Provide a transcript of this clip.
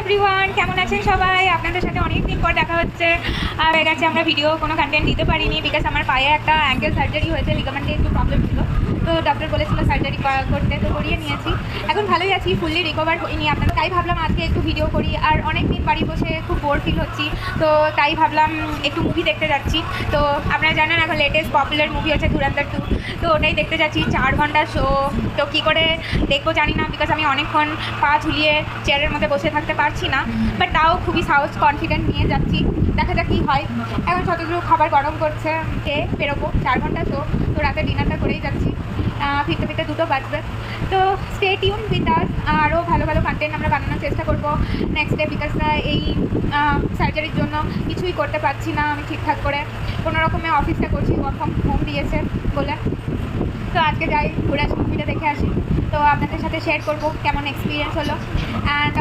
Everyone, কেমন আছেন সবাই? আপনাদের সাথে অনেক দিন পর দেখা হচ্ছে। আর হয়ে গেছে আমরা ভিডিও কোনো কন্টেন্ট দিতে পারিনি বিকজ আমার পায়ে একটা অ্যাঙ্কেল সার্জারি হয়েছে, লিগামেন্টে একটু প্রবলেম ছিল। তো ডক্টর বলেছিল সার্জারি করতে, তো করিয়ে নিয়েছি। এখন ভালোই আছি, ফুললি রিকভার হইনি। আপনাদের তাই ভাবলাম আজকে একটু ভিডিও করি। আর অনেক দিন বাড়ি বসে খুব বোর ফিল হচ্ছি, তো তাই ভাবলাম একটু মুভি দেখতে যাচ্ছি। তো আপনারা জানেন এখন লেটেস্ট পপুলার মুভি হচ্ছে ধুরন্ধর 2। তো ওটাই দেখতে যাচ্ছি, 4 ঘন্টা শো। তো কী করে দেখবো জানি না বিকজ আমি অনেকক্ষণ পা ঝুলিয়ে চেয়ারের মধ্যে বসে থাকতে পারছি না, বাট তাও খুবই সাহস কনফিডেন্ট নিয়ে যাচ্ছি। দেখা যাক কী হয়। এখন যতদূর খাবার গরম করছে, খেয়ে বেরোবো। 4 ঘন্টা শো, তো রাতে ডিনারটা করেই যাচ্ছি। ফিরতে ফিরতে 2টো বাজবে। তো স্টে টিউন উইথ আস। আরও ভালো ভালো কন্টেন্ট আমরা বানানোর চেষ্টা করবো নেক্সট ডে, বিকজ এই সার্জারির জন্য কিছুই করতে পারছি না আমি ঠিকঠাক করে। কোনো রকমে অফিসটা করছি, ওয়ার্ক ফ্রম হোম দিয়েছে বলে। তো আজকে যাই, ঘুরে আসি, মুভিটা দেখে আসি। তো আপনাদের সাথে শেয়ার করবো কেমন এক্সপিরিয়েন্স হলো। অ্যান্ড